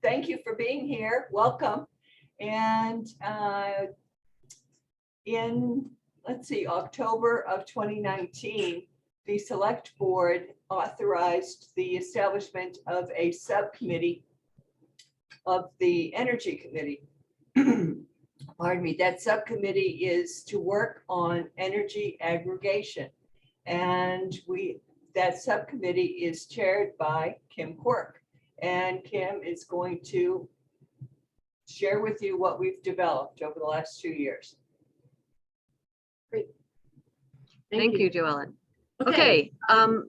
thank you for being here. Welcome. And in, let's see, October of 2019, the Select Board authorized the establishment of a subcommittee of the Energy Committee. Pardon me, that subcommittee is to work on energy aggregation. And that subcommittee is chaired by Kim Quirk. And Kim is going to share with you what we've developed over the last 2 years. Great. Thank you, Joellen. Okay. And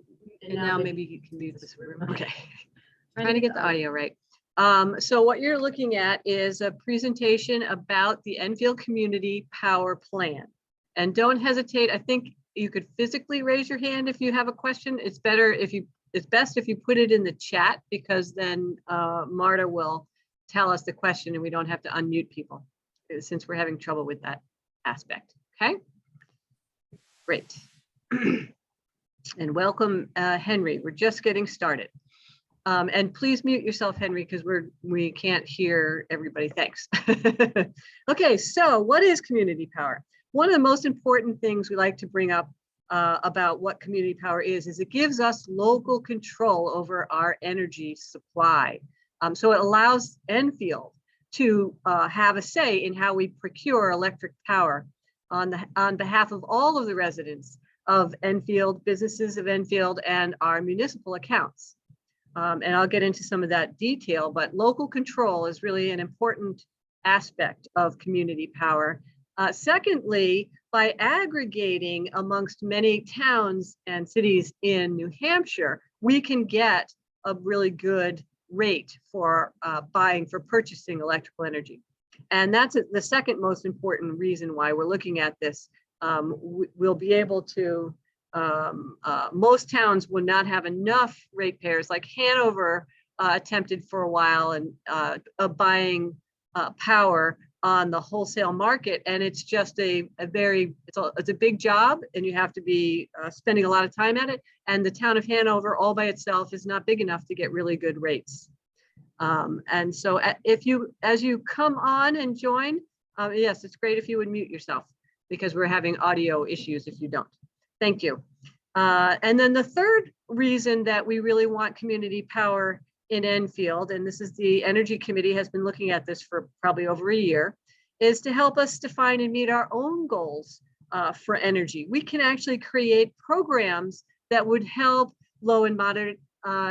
now maybe you can mute this room. Okay. Trying to get the audio right. So what you're looking at is a presentation about the Enfield Community Power Plan. And don't hesitate. I think you could physically raise your hand if you have a question. It's best if you put it in the chat, because then Marta will tell us the question and we don't have to unmute people, since we're having trouble with that aspect. Okay, great. And welcome, Henry. We're just getting started. And please mute yourself, Henry, because we can't hear everybody. Thanks. Okay, so what is community power? One of the most important things we like to bring up about what community power is it gives us local control over our energy supply. So it allows Enfield to have a say in how we procure electric power on behalf of all of the residents of Enfield, businesses of Enfield, and our municipal accounts. And I'll get into some of that detail, but local control is really an important aspect of community power. Secondly, by aggregating amongst many towns and cities in New Hampshire, we can get a really good rate for purchasing electrical energy. And that's the second most important reason why we're looking at this. We'll be able to, most towns would not have enough ratepayers. Like Hanover attempted for a while and buying power on the wholesale market, and it's just it's a big job, and you have to be spending a lot of time at it. And the town of Hanover all by itself is not big enough to get really good rates. And so as you come on and join, yes, it's great if you would mute yourself, because we're having audio issues if you don't. Thank you. And then the third reason that we really want community power in Enfield, and this is the Energy Committee has been looking at this for probably over a year, is to help us define and meet our own goals for energy. We can actually create programs that would help low and moderate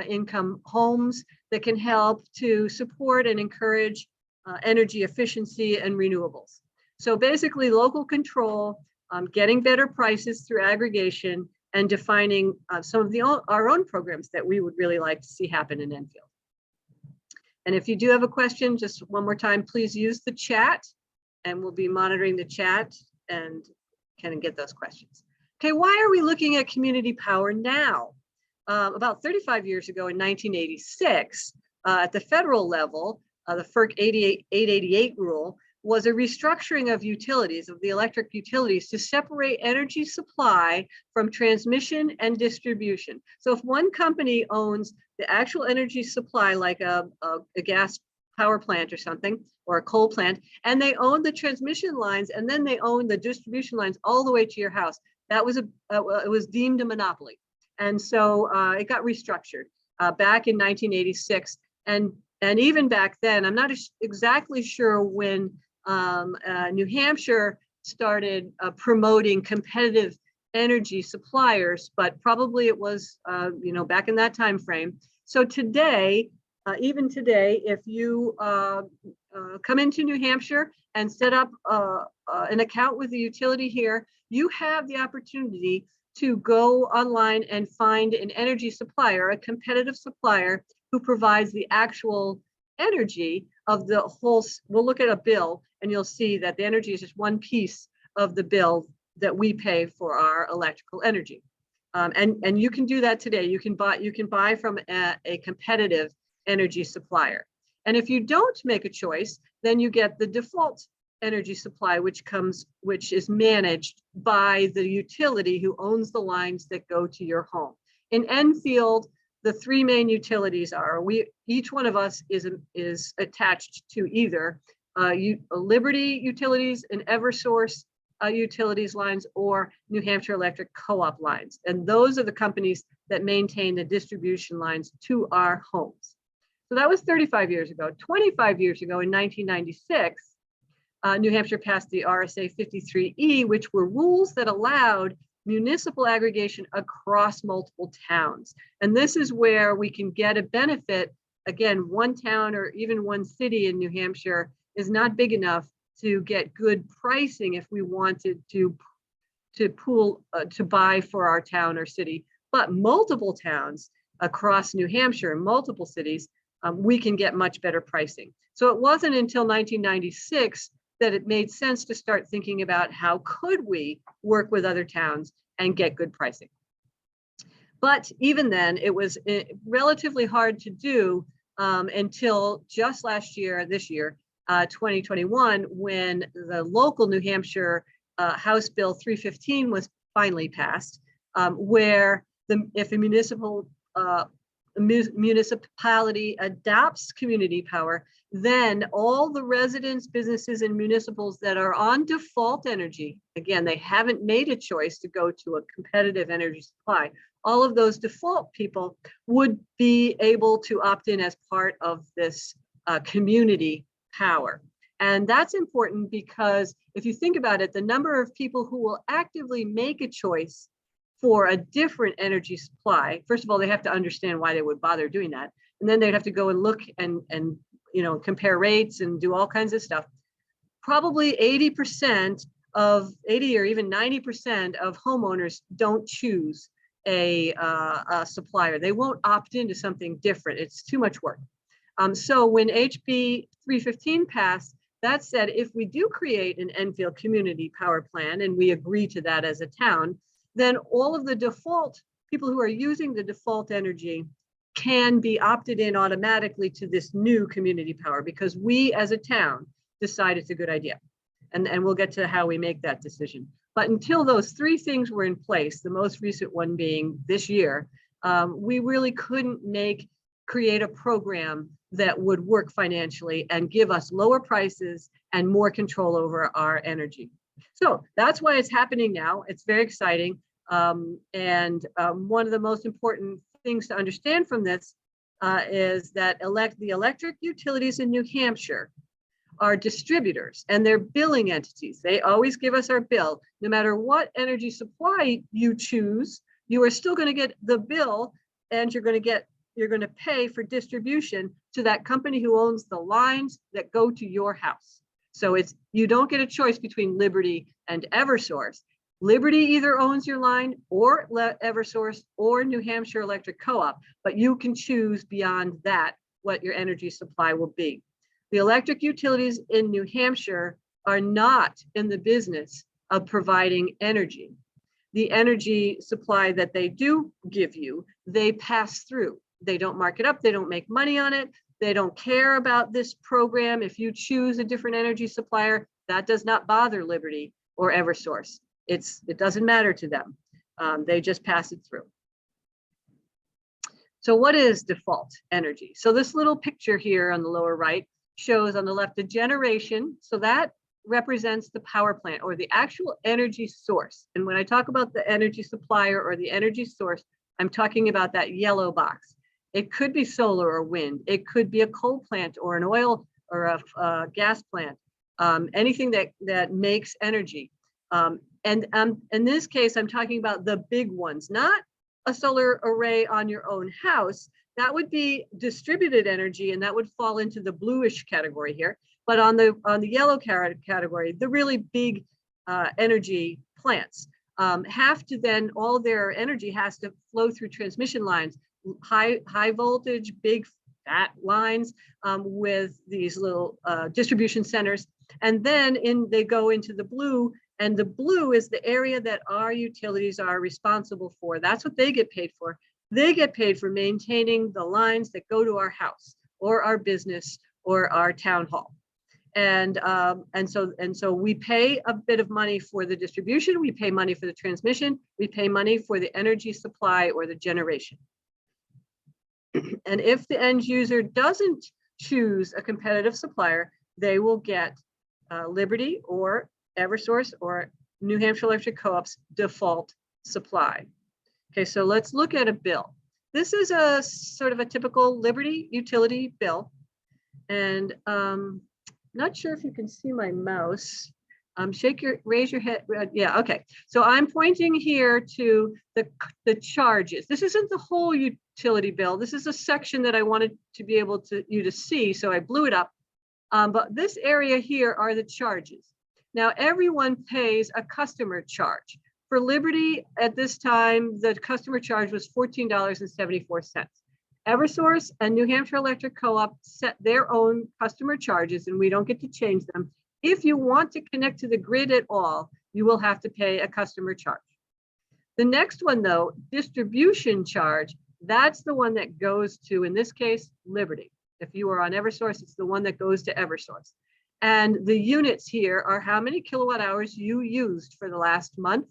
income homes, that can help to support and encourage energy efficiency and renewables. So basically local control, getting better prices through aggregation, and defining some of our own programs that we would really like to see happen in Enfield. And if you do have a question, just one more time, please use the chat, and we'll be monitoring the chat and kind of get those questions. Okay, why are we looking at community power now? About 35 years ago in 1986, at the federal level, the FERC 888 rule was a restructuring of utilities, of the electric utilities, to separate energy supply from transmission and distribution. So if one company owns the actual energy supply, like a gas power plant or something, or a coal plant, and they own the transmission lines, and then they own the distribution lines all the way to your house, that was it was deemed a monopoly. And so it got restructured back in 1986. And even back then, I'm not exactly sure when New Hampshire started promoting competitive energy suppliers, but probably it was back in that time frame. So today, even today, if you come into New Hampshire and set up an account with the utility here, you have the opportunity to go online and find an energy supplier, a competitive supplier, who provides the actual energy of the whole. We'll look at a bill and you'll see that the energy is just one piece of the bill that we pay for our electrical energy. And you can do that today. You can buy from a competitive energy supplier. And if you don't make a choice, then you get the default energy supply, which is managed by the utility who owns the lines that go to your home. In Enfield, the three main utilities are, each one of us is attached to either Liberty Utilities and Eversource utilities lines or New Hampshire Electric Co-op lines. And those are the companies that maintain the distribution lines to our homes. So that was 35 years ago. 25 years ago, in 1996, New Hampshire passed the RSA 53E, which were rules that allowed municipal aggregation across multiple towns. And this is where we can get a benefit. Again, one town or even one city in New Hampshire is not big enough to get good pricing if we wanted to pool to buy for our town or city. But multiple towns across New Hampshire, multiple cities, we can get much better pricing. So it wasn't until 1996 that it made sense to start thinking about how could we work with other towns and get good pricing. But even then, it was relatively hard to do until just last year, this year, 2021, when the local New Hampshire House Bill 315 was finally passed, where if a municipality adopts community power, then all the residents, businesses, and municipals that are on default energy, again, they haven't made a choice to go to a competitive energy supply, all of those default people would be able to opt in as part of this community power. And that's important because if you think about it, the number of people who will actively make a choice for a different energy supply, first of all, they have to understand why they would bother doing that. And then they'd have to go and look and compare rates and do all kinds of stuff. Probably 80% of 80 or even 90% of homeowners don't choose a supplier. They won't opt into something different. It's too much work. So when HB 315 passed, that said, if we do create an Enfield Community Power Plan, and we agree to that as a town, then all of the default people who are using the default energy can be opted in automatically to this new community power because we as a town decide it's a good idea. And we'll get to how we make that decision. But until those three things were in place, the most recent one being this year, we really couldn't create a program that would work financially and give us lower prices and more control over our energy. So that's why it's happening now. It's very exciting. And one of the most important things to understand from this is that the electric utilities in New Hampshire are distributors and they're billing entities. They always give us our bill. No matter what energy supply you choose, you are still going to get the bill and you're going to pay for distribution to that company who owns the lines that go to your house. So you don't get a choice between Liberty and Eversource. Liberty either owns your line or Eversource or New Hampshire Electric Co-op, but you can choose beyond that what your energy supply will be. The electric utilities in New Hampshire are not in the business of providing energy. The energy supply that they do give you, they pass through. They don't mark it up. They don't make money on it. They don't care about this program. If you choose a different energy supplier, that does not bother Liberty or Eversource. It doesn't matter to them. They just pass it through. So what is default energy? So this little picture here on the lower right shows on the left a generation. So that represents the power plant or the actual energy source. And when I talk about the energy supplier or the energy source, I'm talking about that yellow box. It could be solar or wind. It could be a coal plant or an oil or a gas plant, anything that makes energy. And in this case, I'm talking about the big ones, not a solar array on your own house. That would be distributed energy, and that would fall into the bluish category here. But on the yellow category, the really big energy plants have to then, all their energy has to flow through transmission lines, high voltage, big fat lines with these little distribution centers. And then they go into the blue, and the blue is the area that our utilities are responsible for. That's what they get paid for. They get paid for maintaining the lines that go to our house or our business or our town hall. And so we pay a bit of money for the distribution, we pay money for the transmission, we pay money for the energy supply or the generation. And if the end user doesn't choose a competitive supplier, they will get Liberty or Eversource or New Hampshire Electric Co-op's default supply. Okay, so let's look at a bill. This is a sort of a typical Liberty utility bill. And not sure if you can see my mouse. Raise your head. Yeah, okay. So I'm pointing here to the charges. This isn't the whole utility bill. This is a section that I wanted to be able you to see, so I blew it up. But this area here are the charges. Now, everyone pays a customer charge. For Liberty, at this time, the customer charge was $14.74. Eversource and New Hampshire Electric Co-op set their own customer charges, and we don't get to change them. If you want to connect to the grid at all, you will have to pay a customer charge. The next one, though, distribution charge, that's the one that goes to, in this case, Liberty. If you are on Eversource, it's the one that goes to Eversource. And the units here are how many kilowatt hours you used for the last month.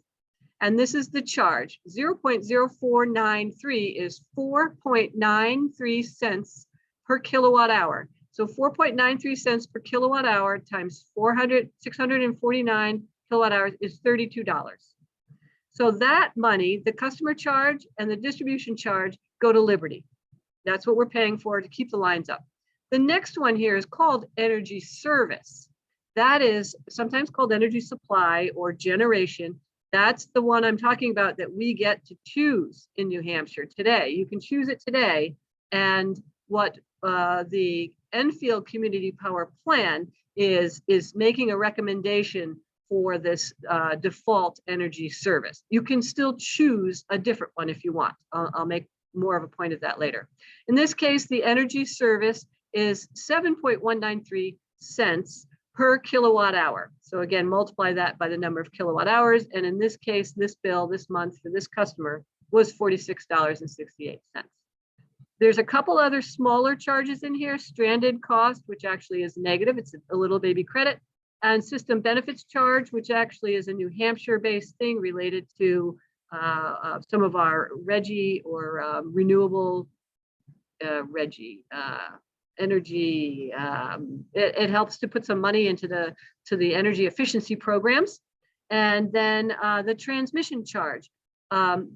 And this is the charge. 0.0493 is 4.93 cents per kilowatt hour. So 4.93 cents per kilowatt hour times 649 kilowatt hours is $32. So that money, the customer charge and the distribution charge, go to Liberty. That's what we're paying for to keep the lines up. The next one here is called energy service. That is sometimes called energy supply or generation. That's the one I'm talking about that we get to choose in New Hampshire today. You can choose it today. And what the Enfield Community Power Plan is making a recommendation for this default energy service. You can still choose a different one if you want. I'll make more of a point of that later. In this case, the energy service is 7.193 cents per kilowatt hour. So again, multiply that by the number of kilowatt hours. And in this case, this bill this month for this customer was $46.68. There's a couple other smaller charges in here, stranded cost, which actually is negative. It's a little baby credit, and system benefits charge, which actually is a New Hampshire-based thing related to some of our RGGI or renewable energy. It helps to put some money into the energy efficiency programs. And then the transmission charge.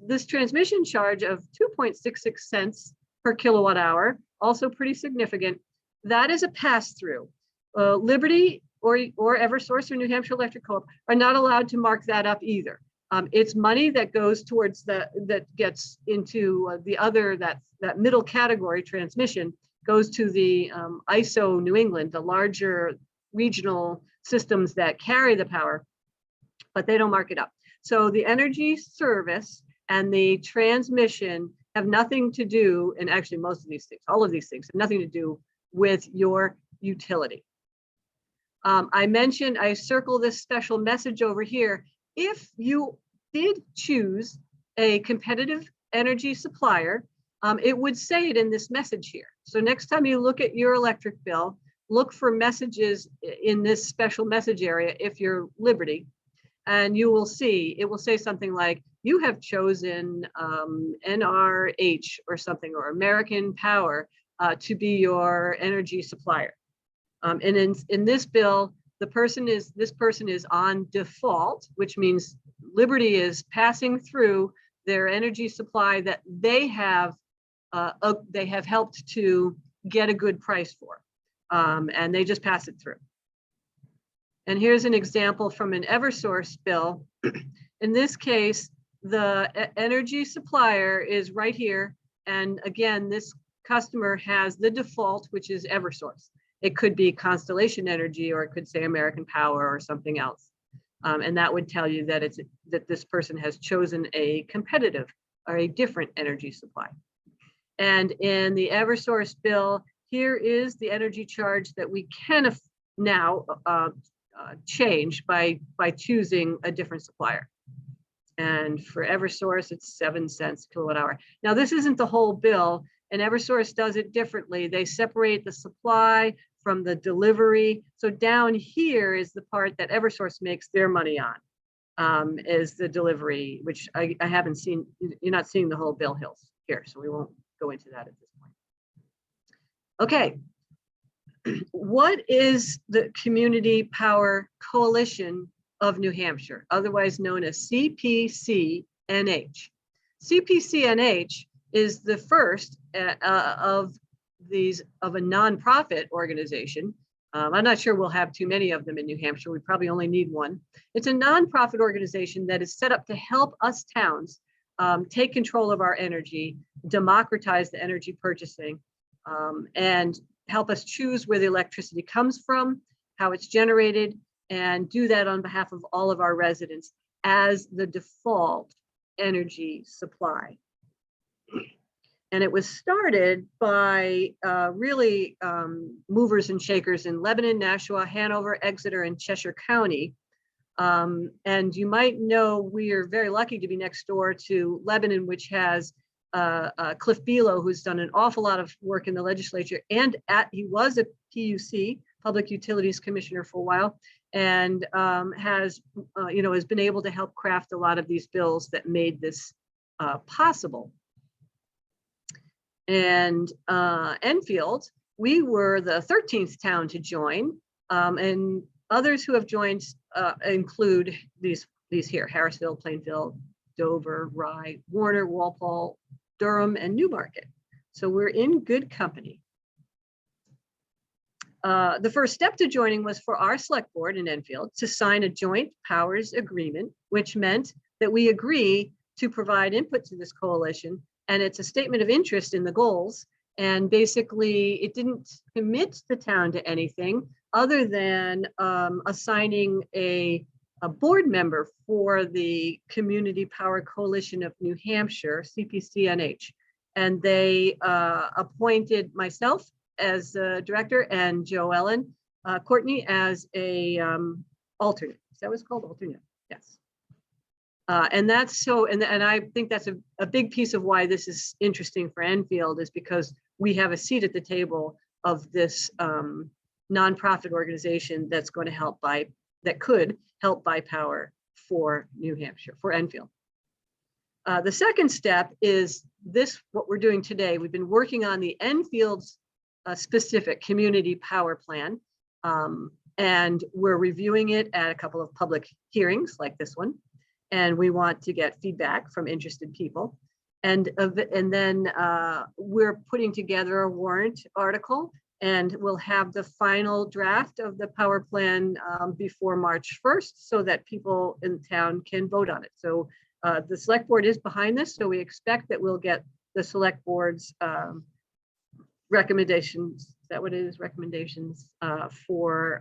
This transmission charge of 2.66 cents per kilowatt hour, also pretty significant. That is a pass-through. Liberty or Eversource or New Hampshire Electric Co-op are not allowed to mark that up either. It's money that goes towards that gets into the other, that middle category transmission goes to the ISO New England, the larger regional systems that carry the power, but they don't mark it up. So the energy service and the transmission have nothing to do, and actually most of these things, all of these things have nothing to do with your utility. I circle this special message over here. If you did choose a competitive energy supplier, it would say it in this message here. So next time you look at your electric bill, look for messages in this special message area if you're Liberty, and you will see, it will say something like, you have chosen NRH or something, or American Power to be your energy supplier. And in this bill, this person is on default, which means Liberty is passing through their energy supply that they have helped to get a good price for, and they just pass it through. And here's an example from an Eversource bill. In this case, the energy supplier is right here. And again, this customer has the default, which is Eversource. It could be Constellation Energy, or it could say American Power or something else. And that would tell you that that this person has chosen a competitive or a different energy supply. And in the Eversource bill, here is the energy charge that we can now change by choosing a different supplier. And for Eversource, it's 7 cents kilowatt hour. Now, this isn't the whole bill, and Eversource does it differently. They separate the supply from the delivery. So down here is the part that Eversource makes their money on, is the delivery, which I haven't seen. You're not seeing the whole bill hills here, so we won't go into that at this point. Okay. What is the Community Power Coalition of New Hampshire, otherwise known as CPCNH? CPCNH is the first of a nonprofit organization. I'm not sure we'll have too many of them in New Hampshire. We probably only need one. It's a nonprofit organization that is set up to help us towns take control of our energy, democratize the energy purchasing, and help us choose where the electricity comes from, how it's generated, and do that on behalf of all of our residents as the default energy supply. And it was started by really movers and shakers in Lebanon, Nashua, Hanover, Exeter, and Cheshire County. And you might know we are very lucky to be next door to Lebanon, which has Cliff Below, who's done an awful lot of work in the legislature, and he was a PUC, Public Utilities Commissioner, for a while, and has been able to help craft a lot of these bills that made this possible. And Enfield, we were the 13th town to join, and others who have joined include these here: Harrisville, Plainfield, Dover, Rye, Warner, Walpole, Durham, and Newmarket. So we're in good company. The first step to joining was for our select board in Enfield to sign a joint powers agreement, which meant that we agree to provide input to this coalition. And it's a statement of interest in the goals. And basically, it didn't commit the town to anything other than assigning a board member for the Community Power Coalition of New Hampshire, CPCNH. And they appointed myself as a director and Joe Ellen Courtney as a alternate. Is that what's called? Alternate, yes. And that's so, and I think that's a big piece of why this is interesting for Enfield, is because we have a seat at the table of this nonprofit organization that's going to that could help buy power for New Hampshire, for Enfield. The second step is what we're doing today. We've been working on the Enfield's specific community power plan, and we're reviewing it at a couple of public hearings like this one. And we want to get feedback from interested people. And then we're putting together a warrant article, and we'll have the final draft of the power plan before March 1st, so that people in town can vote on it. So the select board is behind this, so we expect that we'll get the select board's recommendations. Is that what it is? Recommendations for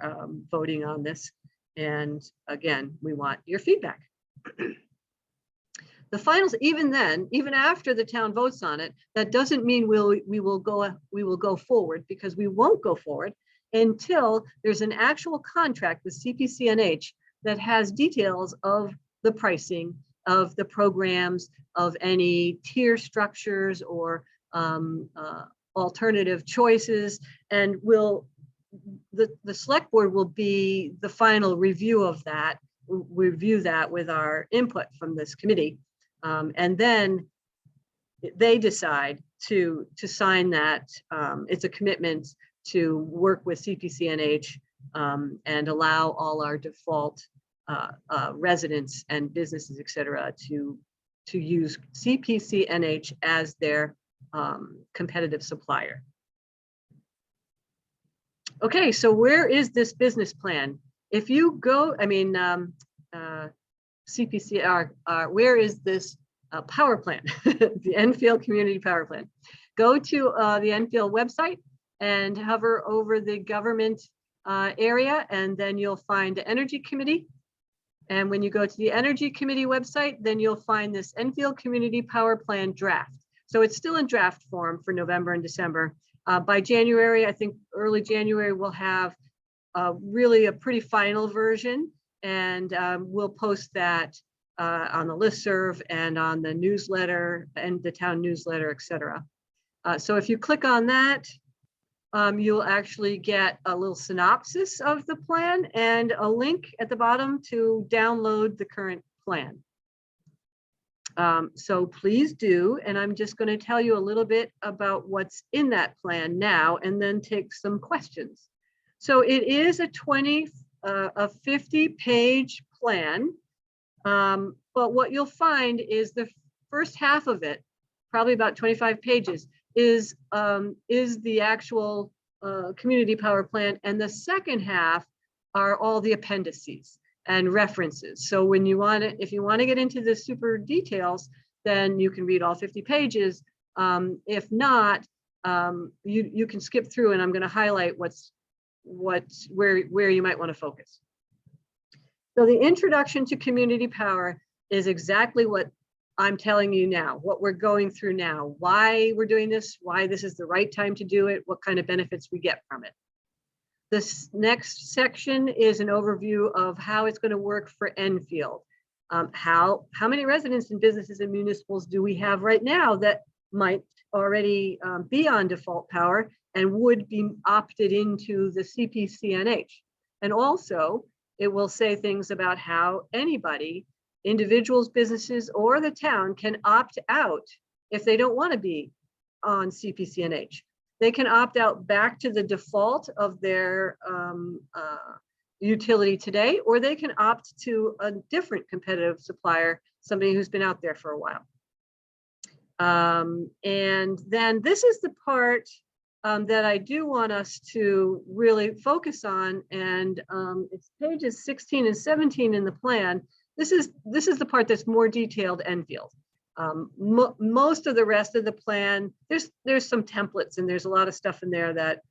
voting on this. And again, we want your feedback. The finals, even then, even after the town votes on it, that doesn't mean we will go forward, because we won't go forward until there's an actual contract with CPCNH that has details of the pricing, of the programs, of any tier structures or alternative choices, and the select board will be the final review of that. Review that with our input from this committee, and then they decide to sign that. It's a commitment to work with CPCNH and allow all our default residents and businesses, et cetera, to use CPCNH as their competitive supplier. Okay, so where is this business plan? If you go, CPCR, where is this power plant? The Enfield Community Power Plan. Go to the Enfield website and hover over the government area, and then you'll find the Energy Committee. And when you go to the Energy Committee website, then you'll find this Enfield Community Power Plan draft. So it's still in draft form for November and December. By January, I think early January, we'll have really a pretty final version, and we'll post that on the listserv and on the newsletter and the town newsletter, et cetera. So if you click on that, you'll actually get a little synopsis of the plan and a link at the bottom to download the current plan. So please do, and I'm just going to tell you a little bit about what's in that plan now and then take some questions. So it is a 50-page plan, but what you'll find is the first half of it, probably about 25 pages, is the actual community power plan, and the second half are all the appendices and references. So when you want to, if you want to get into the super details, then you can read all 50 pages. If not, you can skip through, and I'm going to highlight where you might want to focus. So the introduction to community power is exactly what I'm telling you now, what we're going through now, why we're doing this, why this is the right time to do it, what kind of benefits we get from it. This next section is an overview of how it's going to work for Enfield. How many residents and businesses and municipals do we have right now that might already be on default power and would be opted into the CPCNH? And also, it will say things about how anybody, individuals, businesses, or the town can opt out if they don't want to be on CPCNH. They can opt out back to the default of their utility today, or they can opt to a different competitive supplier, somebody who's been out there for a while. And then this is the part that I do want us to really focus on, and it's pages 16 and 17 in the plan. This is the part that's more detailed Enfield. Most of the rest of the plan, there's some templates, and there's a lot of stuff in there that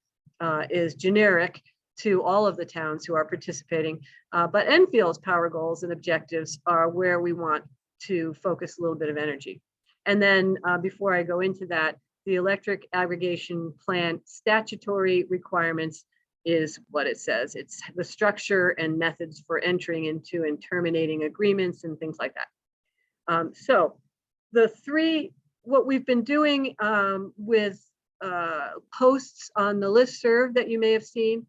is generic to all of the towns who are participating. But Enfield's power goals and objectives are where we want to focus a little bit of energy. And then before I go into that, the electric aggregation plan statutory requirements is what it says. It's the structure and methods for entering into and terminating agreements and things like that. So what we've been doing with posts on the listserv that you may have seen,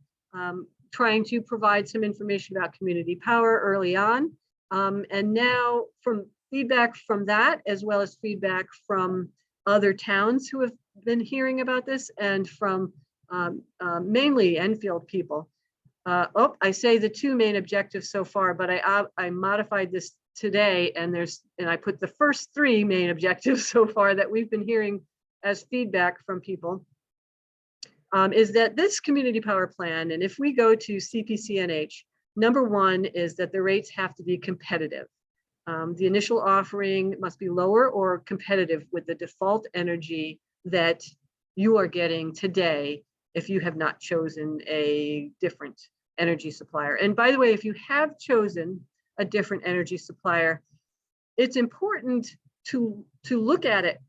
trying to provide some information about community power early on. And now from feedback from that, as well as feedback from other towns who have been hearing about this, and from mainly Enfield people. I say the two main objectives so far, but I modified this today, and I put the first three main objectives so far that we've been hearing as feedback from people, is that this community power plan, and if we go to CPCNH, number one is that the rates have to be competitive. The initial offering must be lower or competitive with the default energy that you are getting today if you have not chosen a different energy supplier. And by the way, if you have chosen a different energy supplier, it's important to look at it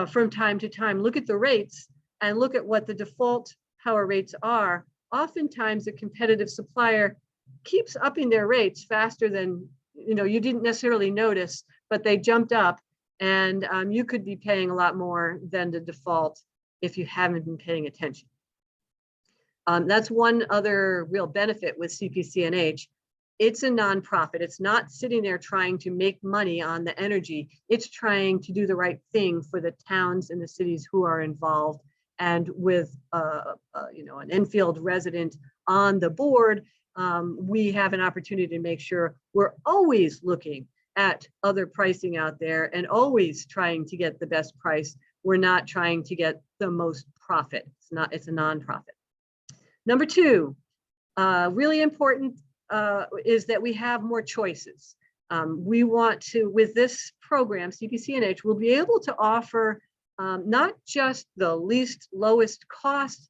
from time to time, look at the rates and look at what the default power rates are. Oftentimes a competitive supplier keeps upping their rates faster than you didn't necessarily notice, but they jumped up, and you could be paying a lot more than the default if you haven't been paying attention. That's one other real benefit with CPCNH. It's a nonprofit. It's not sitting there trying to make money on the energy. It's trying to do the right thing for the towns and the cities who are involved. And with an Enfield resident on the board, we have an opportunity to make sure we're always looking at other pricing out there and always trying to get the best price. We're not trying to get the most profit. It's a nonprofit. Number two, really important is that we have more choices. We want to, with this program, CPCNH, we'll be able to offer not just the lowest cost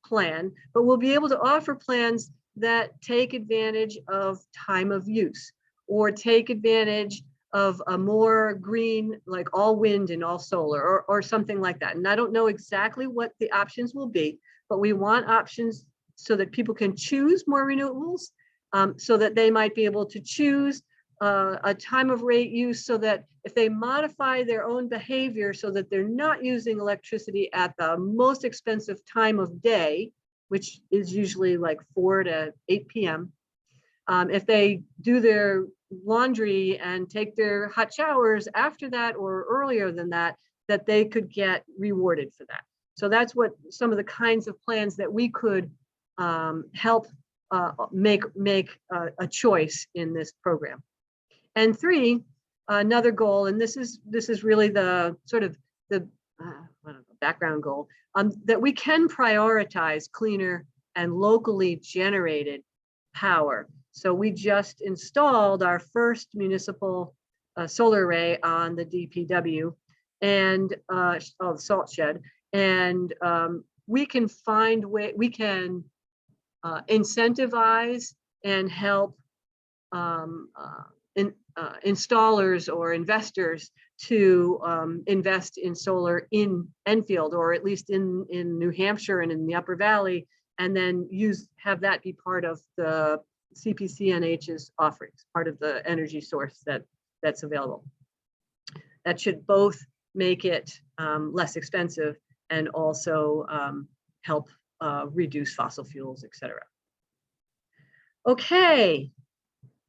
plan, but we'll be able to offer plans that take advantage of time of use, or take advantage of a more green, like all wind and all solar, or something like that. And I don't know exactly what the options will be, but we want options so that people can choose more renewables, so that they might be able to choose a time of rate use, so that if they modify their own behavior so that they're not using electricity at the most expensive time of day, which is usually like 4 to 8 p.m. If they do their laundry and take their hot showers after that or earlier than that, that they could get rewarded for that. So that's what some of the kinds of plans that we could help make a choice in this program. And three, another goal, and this is really the sort of the background goal, that we can prioritize cleaner and locally generated power. So we just installed our first municipal solar array on the DPW and the salt shed, and we can find we can incentivize and help installers or investors to invest in solar in Enfield, or at least in New Hampshire and in the Upper Valley, and then have that be part of the CPCNH's offerings, part of the energy source that's available. That should both make it less expensive and also help reduce fossil fuels, et cetera. Okay,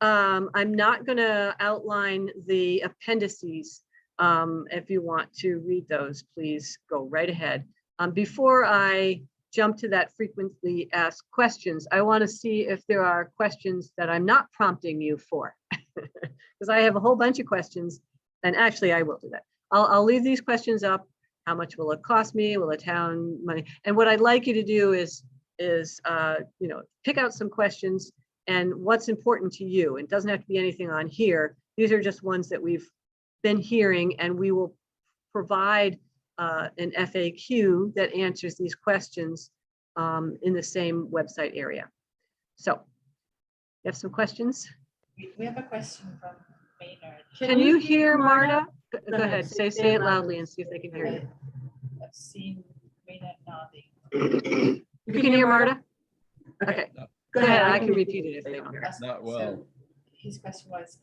I'm not going to outline the appendices. If you want to read those, please go right ahead. Before I jump to that frequently asked questions, I want to see if there are questions that I'm not prompting you for, because I have a whole bunch of questions, and actually I will do that. I'll leave these questions up. How much will it cost me? Will the town money? And what I'd like you to do is pick out some questions and what's important to you. It doesn't have to be anything on here. These are just ones that we've been hearing, and we will provide an FAQ that answers these questions in the same website area. So, you have some questions? We have a question from Maynard. Can you hear Marta? Go ahead, say it loudly and see if they can hear you. I've seen Maynard nodding. You can hear Marta? Okay, go ahead, I can repeat it if they don't hear. Not well. So his question was,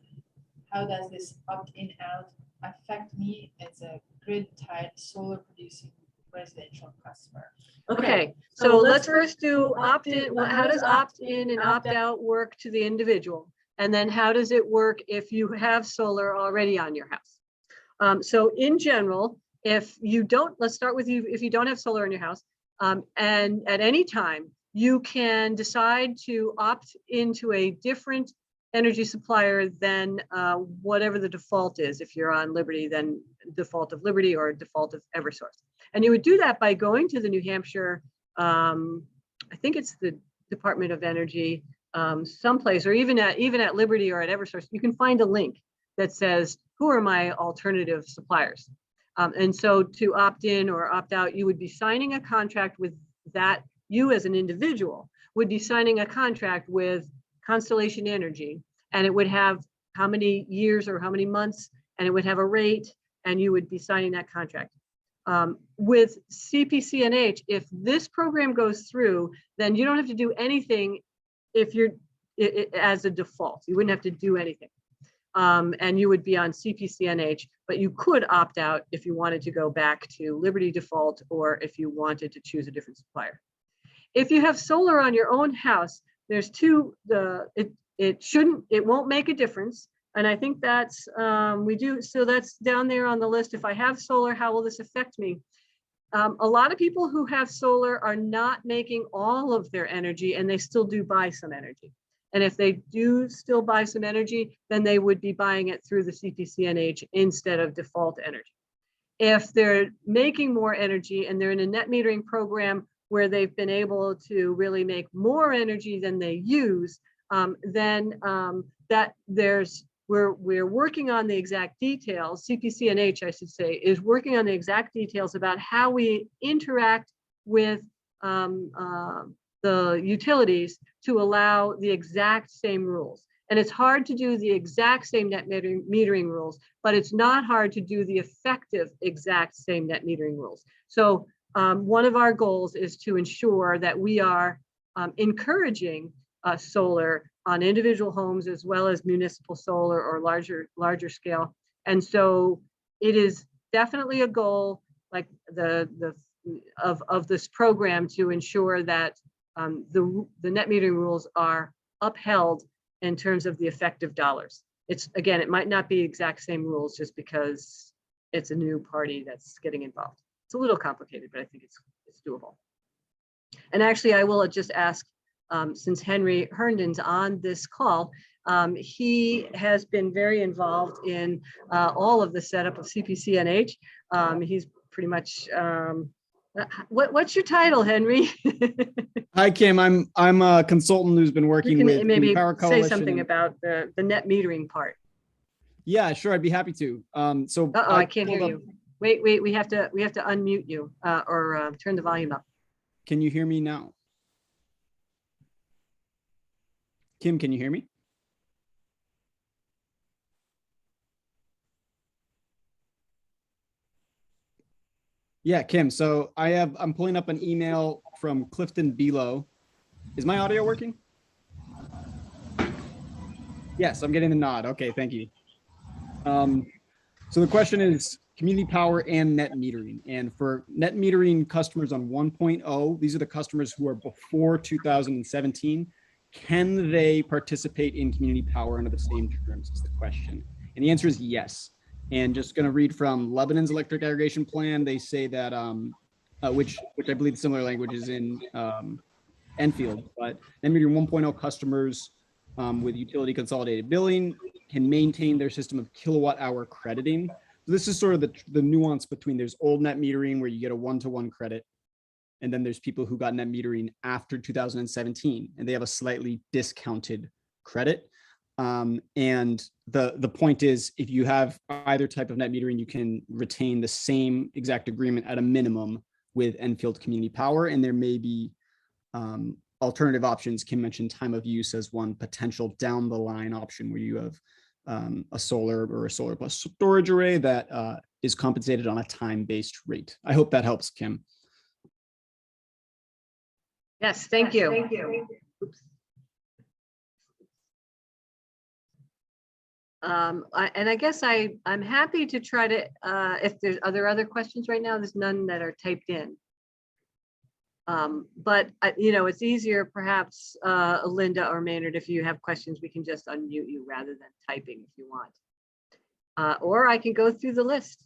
how does this opt-in out affect me as a grid-tied solar producing residential customer? Okay, so let's first do opt-in. Well, how does opt-in and opt-out work to the individual? And then how does it work if you have solar already on your house? So in general, if you don't, let's start with you, if you don't have solar in your house, and at any time, you can decide to opt into a different energy supplier than whatever the default is. If you're on Liberty, then default of Liberty or default of Eversource. And you would do that by going to the New Hampshire, I think it's the Department of Energy, someplace, or even at Liberty or at Eversource, you can find a link that says, who are my alternative suppliers? And so to opt in or opt out, you would be signing a contract with that. You as an individual would be signing a contract with Constellation Energy, and it would have how many years or how many months, and it would have a rate, and you would be signing that contract. With CPCNH, if this program goes through, then you don't have to do anything if you're as a default. You wouldn't have to do anything. And you would be on CPCNH, but you could opt out if you wanted to go back to Liberty default, or if you wanted to choose a different supplier. If you have solar on your own house, there's two, it won't make a difference. And I think that's, so that's down there on the list. If I have solar, how will this affect me? A lot of people who have solar are not making all of their energy, and they still do buy some energy. And if they do still buy some energy, then they would be buying it through the CPCNH instead of default energy. If they're making more energy and they're in a net metering program where they've been able to really make more energy than they use, then we're working on the exact details. CPCNH, I should say, is working on the exact details about how we interact with the utilities to allow the exact same rules. And it's hard to do the exact same net metering rules, but it's not hard to do the effective exact same net metering rules. So one of our goals is to ensure that we are encouraging solar on individual homes as well as municipal solar or larger scale. And so it is definitely a goal, like of this program, to ensure that the net metering rules are upheld in terms of the effective dollars. it's, again, it might not be exact same rules just because it's a new party that's getting involved. It's a little complicated, but I think it's doable. And actually, I will just ask, since Henry Herndon's on this call, he has been very involved in all of the setup of CPCNH. He's pretty much, what's your title, Henry? Hi, Kim. I'm a consultant who's been working with maybe Power say Coalition. something about the net metering part. Yeah, sure. I'd be happy to. So Uh-oh, I can't hear you. Wait, we have to unmute you or turn the volume up. Can you hear me now? Kim, can you hear me? Yeah, Kim. So I'm pulling up an email from Clifton Below. Is my audio working? Yes, I'm getting the nod. Okay, thank you. So the question is community power and net metering. And for net metering customers on 1.0, these are the customers who are before 2017. Can they participate in community power under the same terms is the question. And the answer is yes. And just going to read from Lebanon's electric aggregation plan. They say that, which I believe similar language is in Enfield, but net metering 1.0 customers with utility consolidated billing can maintain their system of kilowatt hour crediting. So this is sort of the nuance between there's old net metering where you get a one-to-one credit. And then there's people who got net metering after 2017 and they have a slightly discounted credit. And the point is, if you have either type of net metering, you can retain the same exact agreement at a minimum with Enfield Community Power. And there may be alternative options. Kim mentioned time of use as one potential down the line option where you have a solar or a solar plus storage array that is compensated on a time-based rate. I hope that helps, Kim. Yes, thank you. Thank you. Oops. And I guess I'm happy to try to, if are there other questions right now? There's none that are typed in. But it's easier perhaps, Linda or Maynard, if you have questions, we can just unmute you rather than typing if you want. Or I can go through the list.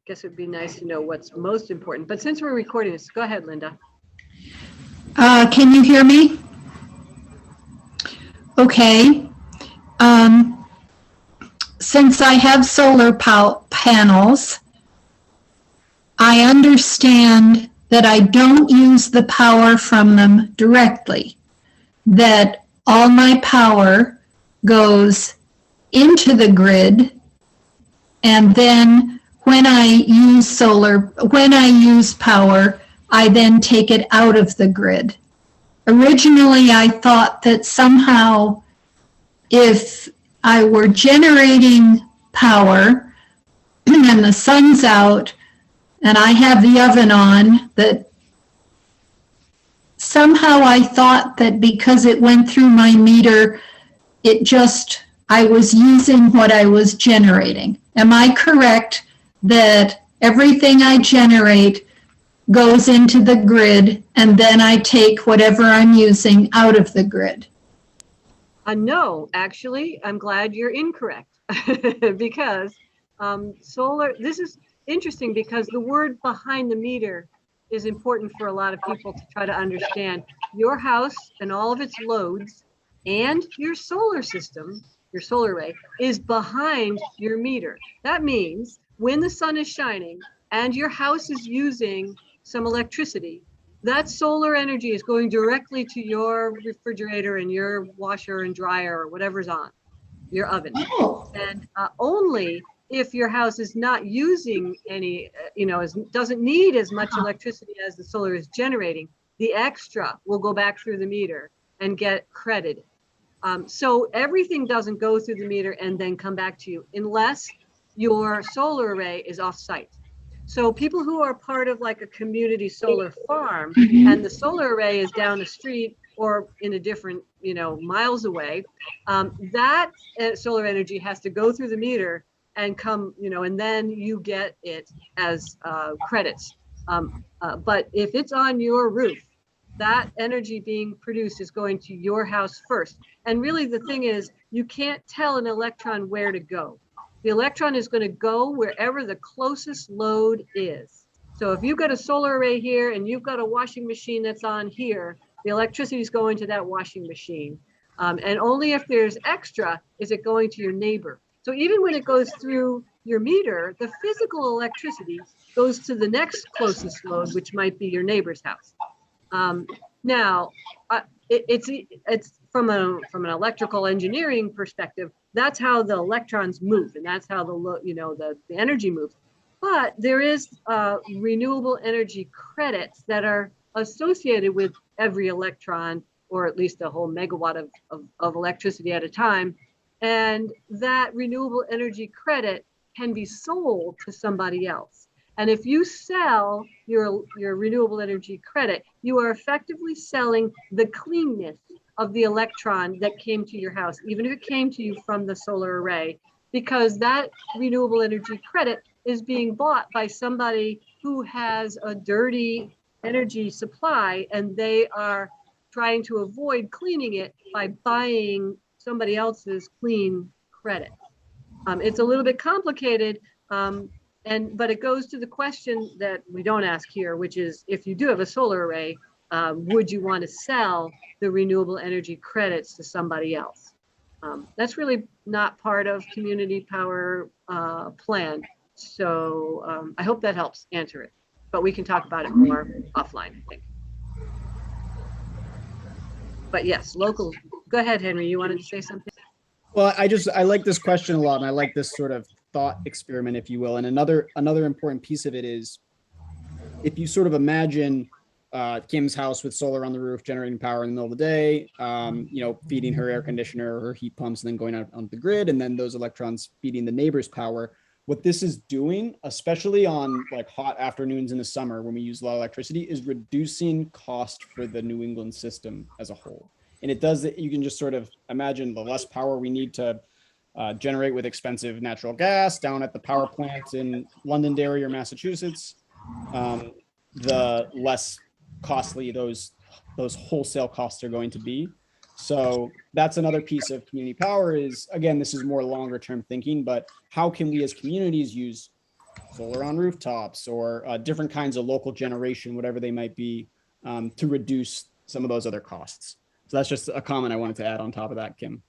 Guess it'd be nice to know what's most important, but since we're recording this, go ahead, Linda. Can you hear me? Okay. Since I have solar panels, I understand that I don't use the power from them directly, that all my power goes into the grid, and then when I use power, I then take it out of the grid. Originally, I thought that somehow if I were generating power and the sun's out and I have the oven on, that somehow I thought that because it went through my meter, I was using what I was generating. Am I correct that everything I generate goes into the grid and then I take whatever I'm using out of the grid? No, actually, I'm glad you're incorrect because solar, this is interesting because the word behind the meter is important for a lot of people to try to understand. Your house and all of its loads and your solar system, your solar array, is behind your meter. That means when the sun is shining and your house is using some electricity, that solar energy is going directly to your refrigerator and your washer and dryer or whatever's on, your oven. Oh. And only if your house is not using any, doesn't need as much electricity as the solar is generating, the extra will go back through the meter and get credited. So everything doesn't go through the meter and then come back to you unless your solar array is off-site. So people who are part of like a community solar farm and the solar array is down the street or in a different, miles away, that solar energy has to go through the meter and come, and then you get it as credits. But if it's on your roof, that energy being produced is going to your house first. And really the thing is, you can't tell an electron where to go. The electron is going to go wherever the closest load is. So if you've got a solar array here and you've got a washing machine that's on here, the electricity is going to that washing machine. And only if there's extra is it going to your neighbor. So even when it goes through your meter, the physical electricity goes to the next closest load, which might be your neighbor's house. Now, it's from an electrical engineering perspective, that's how the electrons move, and that's how the energy moves. But there is renewable energy credits that are associated with every electron, or at least a whole megawatt of electricity at a time. And that renewable energy credit can be sold to somebody else. And if you sell your renewable energy credit, you are effectively selling the cleanness of the electron that came to your house, even if it came to you from the solar array, because that renewable energy credit is being bought by somebody who has a dirty energy supply, and they are trying to avoid cleaning it by buying somebody else's clean credit. It's a little bit complicated, but it goes to the question that we don't ask here, which is, if you do have a solar array, would you want to sell the renewable energy credits to somebody else? That's really not part of community power plan. So I hope that helps answer it, but we can talk about it more offline, I think. But yes, local. Go ahead, Henry. You wanted to say something? Well, I like this question a lot, and I like this sort of thought experiment, if you will. And another important piece of it is, if you sort of imagine Kim's house with solar on the roof, generating power in the middle of the day, feeding her air conditioner or her heat pumps, and then going out on the grid, and then those electrons feeding the neighbor's power. What this is doing, especially on like hot afternoons in the summer when we use a lot of electricity, is reducing cost for the New England system as a whole. And it does that. You can just sort of imagine the less power we need to generate with expensive natural gas down at the power plant in Londonderry or Massachusetts, the less costly those wholesale costs are going to be. So that's another piece of community power is, again, this is more longer term thinking, but how can we as communities use solar on rooftops or different kinds of local generation, whatever they might be, to reduce some of those other costs. So that's just a comment I wanted to add on top of that, Kim.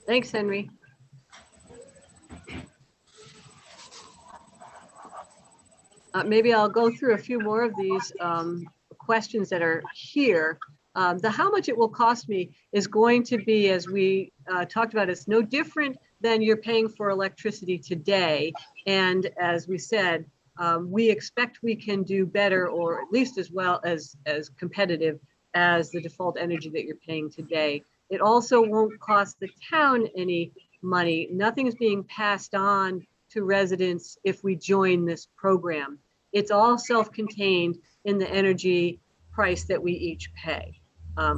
Thanks, Henry. Maybe I'll go through a few more of these questions that are here. The how much it will cost me is going to be, as we talked about, it's no different than you're paying for electricity today. And as we said, we expect we can do better, or at least as well as competitive as the default energy that you're paying today. It also won't cost the town any money. Nothing is being passed on to residents if we join this program. It's all self-contained in the energy price that we each pay,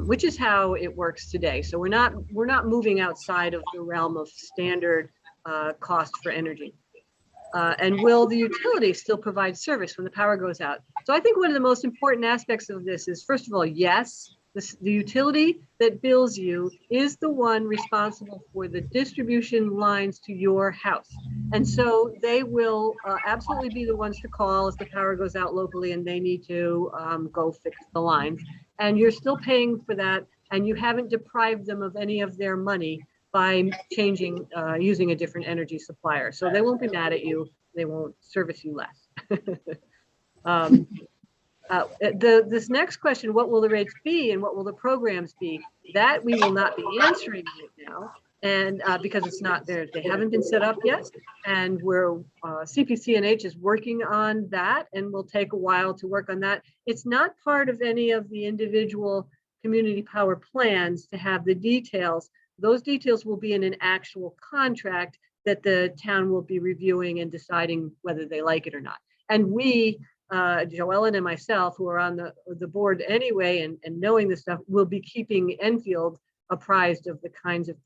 which is how it works today. So we're not moving outside of the realm of standard cost for energy. And will the utility still provide service when the power goes out? So I think one of the most important aspects of this is, first of all, yes, the utility that bills you is the one responsible for the distribution lines to your house. And so they will absolutely be the ones to call if the power goes out locally and they need to go fix the lines. And you're still paying for that, and you haven't deprived them of any of their money by changing, using a different energy supplier. So they won't be mad at you. They won't service you less. This next question, what will the rates be and what will the programs be? That we will not be answering right now. And because it's not there, they haven't been set up yet. And we're, CPC&H is working on that, and will take a while to work on that. It's not part of any of the individual community power plans to have the details. Those details will be in an actual contract that the town will be reviewing and deciding whether they like it or not. And we, Joellen and myself, who are on the board anyway, and knowing this stuff, will be keeping Enfield apprised of the kinds of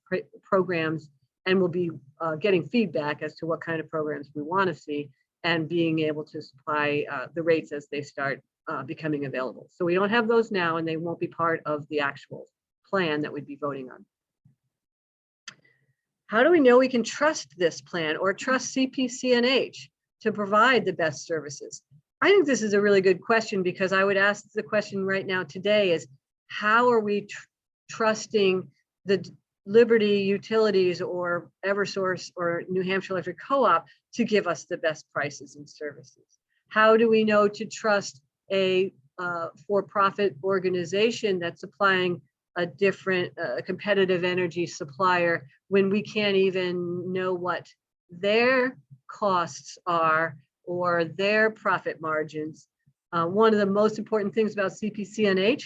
programs, and will be getting feedback as to what kind of programs we want to see, and being able to supply the rates as they start becoming available. So we don't have those now, and they won't be part of the actual plan that we'd be voting on. How do we know we can trust this plan or trust CPCNH to provide the best services? I think this is a really good question, because I would ask the question right now today is, how are we trusting the Liberty Utilities or Eversource or New Hampshire Electric Co-op to give us the best prices and services? How do we know to trust a for-profit organization that's supplying a different competitive energy supplier when we can't even know what their costs are or their profit margins? One of the most important things about CPCNH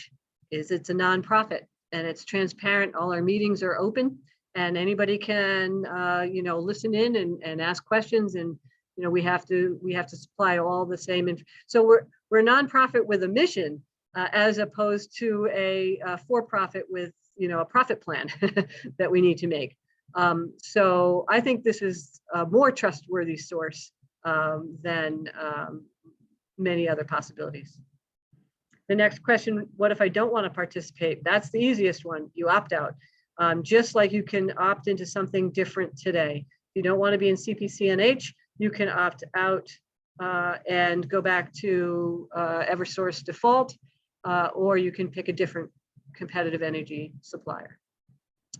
is it's a nonprofit and it's transparent. All our meetings are open and anybody can listen in and ask questions, and we have to supply all the same. So we're a nonprofit with a mission, as opposed to a for-profit with a profit plan that we need to make. So I think this is a more trustworthy source than many other possibilities. The next question, what if I don't want to participate? That's the easiest one. You opt out. Just like you can opt into something different today. If you don't want to be in CPCNH, you can opt out and go back to Eversource default, or you can pick a different competitive energy supplier.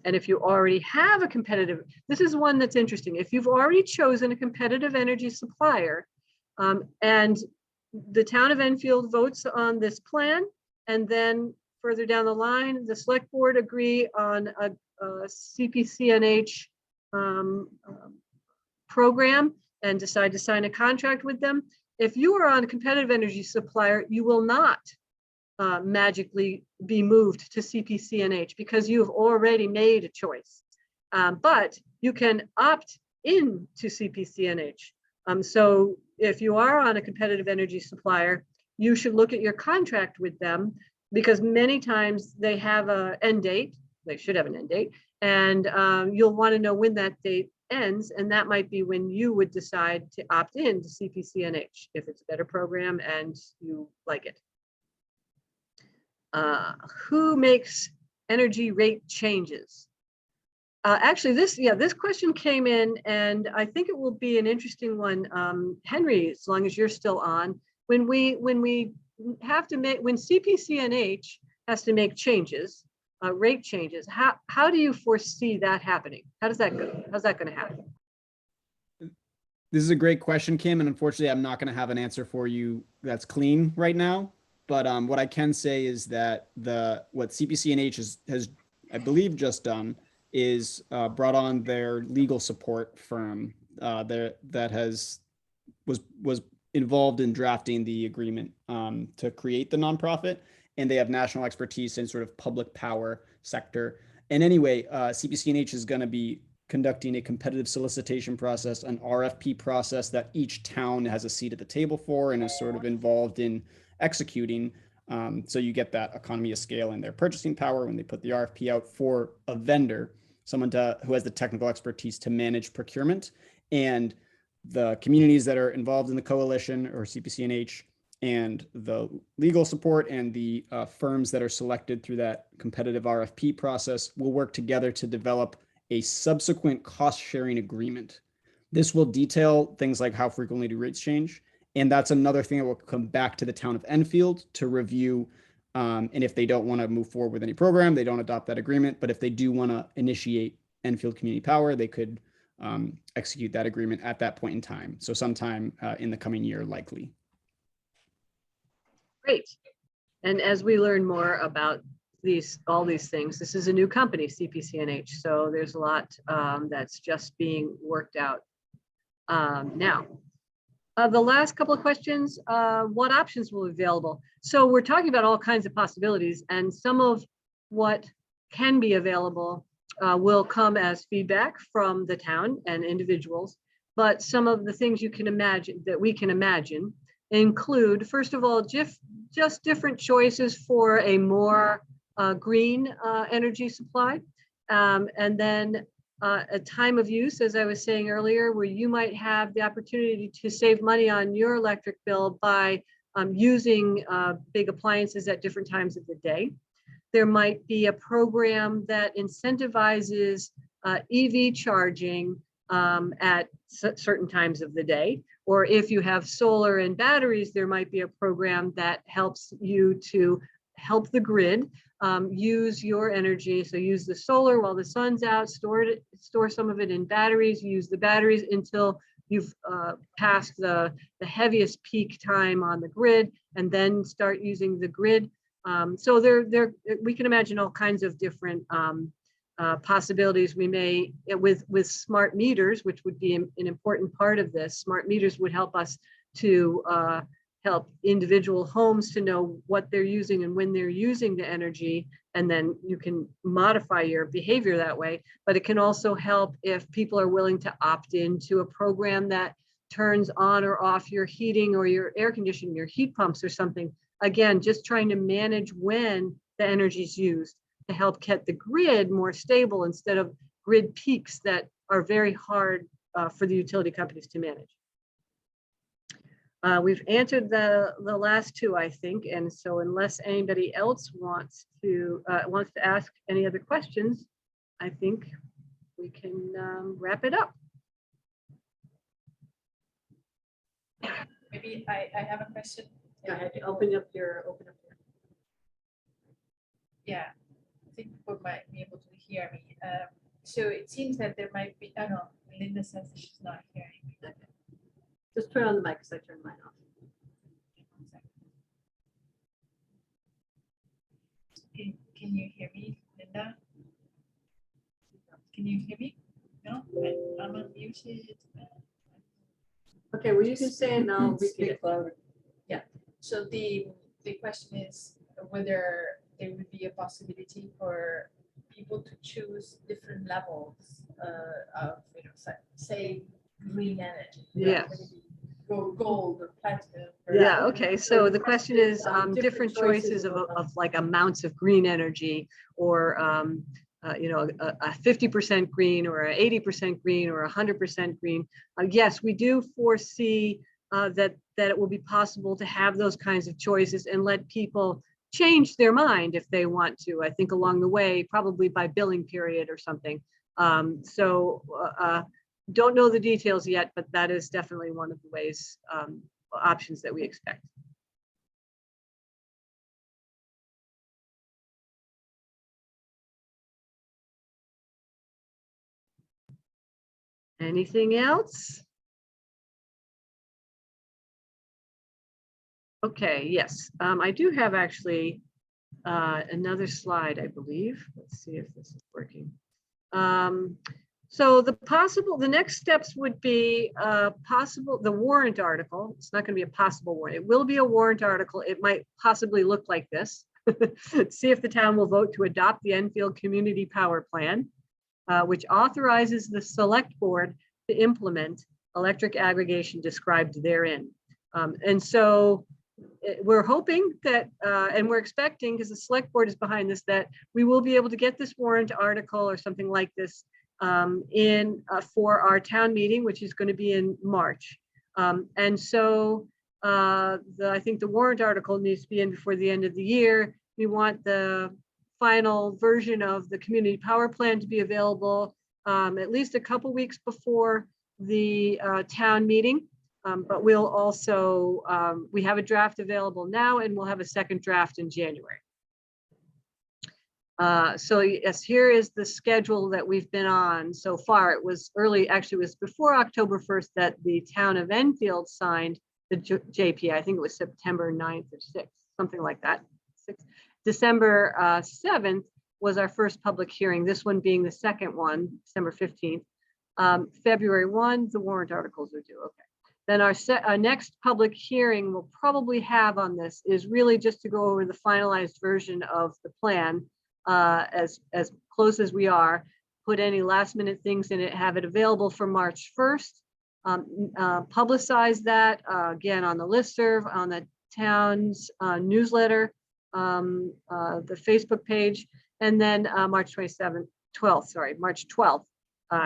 And if you already have a competitive, this is one that's interesting. If you've already chosen a competitive energy supplier, and the town of Enfield votes on this plan, and then further down the line, the select board agree on a CPCNH program and decide to sign a contract with them. If you are on a competitive energy supplier, you will not magically be moved to CPCNH because you've already made a choice. But you can opt in to CPCNH. So if you are on a competitive energy supplier, you should look at your contract with them, because many times they have an end date. They should have an end date, and you'll want to know when that date ends, and that might be when you would decide to opt in to CPCNH if it's a better program and you like it. Who makes energy rate changes? Actually, this question came in, and I think it will be an interesting one. Henry, as long as you're still on, when CPCNH has to make changes, rate changes, how do you foresee that happening? How's that going to happen? This is a great question, Kim, and unfortunately, I'm not going to have an answer for you that's clean right now. But what I can say is that what CPCNH has, I believe, just done is brought on their legal support firm that was involved in drafting the agreement to create the nonprofit, and they have national expertise in sort of public power sector. And anyway, CPCNH is going to be conducting a competitive solicitation process, an RFP process that each town has a seat at the table for and is sort of involved in executing. So you get that economy of scale in their purchasing power when they put the RFP out for a vendor, someone who has the technical expertise to manage procurement. And the communities that are involved in the coalition or CPCNH and the legal support and the firms that are selected through that competitive RFP process will work together to develop a subsequent cost sharing agreement. This will detail things like how frequently do rates change. And that's another thing that will come back to the town of Enfield to review. And if they don't want to move forward with any program, they don't adopt that agreement. But if they do want to initiate Enfield Community Power, they could execute that agreement at that point in time. So sometime in the coming year, likely. Great. And as we learn more about all these things, this is a new company, CPCNH. So there's a lot that's just being worked out now. The last couple of questions, what options will be available? So we're talking about all kinds of possibilities, and some of what can be available will come as feedback from the town and individuals, but some of the things you can imagine, that we can imagine, include, first of all, just different choices for a more green energy supply. And then a time of use, as I was saying earlier, where you might have the opportunity to save money on your electric bill by using big appliances at different times of the day. There might be a program that incentivizes EV charging at certain times of the day. Or if you have solar and batteries, there might be a program that helps you to help the grid use your energy. So use the solar while the sun's out, store some of it in batteries, use the batteries until you've passed the heaviest peak time on the grid, and then start using the grid. So we can imagine all kinds of different possibilities. We may, with smart meters, which would be an important part of this, smart meters would help us to help individual homes to know what they're using and when they're using the energy, and then you can modify your behavior that way. But it can also help if people are willing to opt into a program that turns on or off your heating or your air conditioning, your heat pumps or something. Again, just trying to manage when the energy is used to help get the grid more stable instead of grid peaks that are very hard for the utility companies to manage. We've answered the last two, I think, and so unless anybody else wants to ask any other questions, I think we can wrap it up. Maybe I have a question. Go ahead, open up your. Yeah, I think people might be able to hear me. So it seems that there might be, I don't know, Linda says she's not hearing me. Okay. Just put it on the mic because I turned mine off. Can you hear me, Linda? Can you hear me? No, I'm unmuted. Okay, well, you can say it and I'll repeat it. Yeah, so the question is whether there would be a possibility for people to choose different levels of, say, green energy. Yeah. Go gold or platinum. Yeah, okay, so the question is different choices of like amounts of green energy, or a 50% green or a 80% green or 100% green. Yes, we do foresee that it will be possible to have those kinds of choices and let people change their mind if they want to. I think along the way, probably by billing period or something. Don't know the details yet, but that is definitely one of the ways, options that we expect. Anything else? Okay, yes, I do have actually another slide, I believe. Let's see if this is working. So the next steps would be the warrant article. It's not going to be a possible warrant. It will be a warrant article. It might possibly look like this. See if the town will vote to adopt the Enfield Community Power Plan, which authorizes the select board to implement electric aggregation described therein. And so we're hoping that, and we're expecting, because the select board is behind this, that we will be able to get this warrant article or something like this for our town meeting, which is going to be in March. And so I think the warrant article needs to be in before the end of the year. We want the final version of the community power plan to be available at least a couple weeks before the town meeting. But we'll also, we have a draft available now, and we'll have a second draft in January. So yes, here is the schedule that we've been on so far. It was actually it was before October 1st that the town of Enfield signed the JP. I think it was September 9th or 6th, something like that. December 7th was our first public hearing, this one being the second one, December 15th. February 1, the warrant articles are due, okay. Then our next public hearing we'll probably have on this is really just to go over the finalized version of the plan, as close as we are, put any last minute things in it, have it available for March 1st. publicize that again on the listserv, on the town's newsletter, the Facebook page, and then March 12th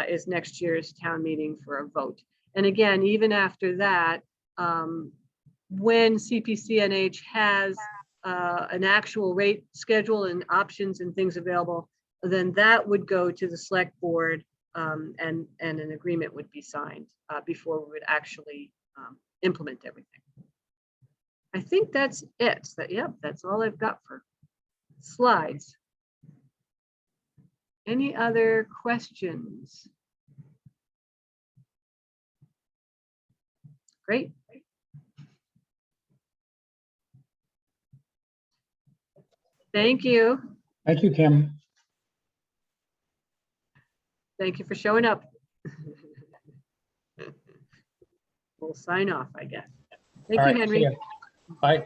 is next year's town meeting for a vote. And again, even after that, when CPCNH has an actual rate schedule and options and things available, then that would go to the select board, and an agreement would be signed before we would actually implement everything. I think that's it. That's all I've got for slides. Any other questions? Great. Thank you. Thank you, Kim. Thank you for showing up. We'll sign off, I guess. Thank All you, right, Henry. see ya. Bye.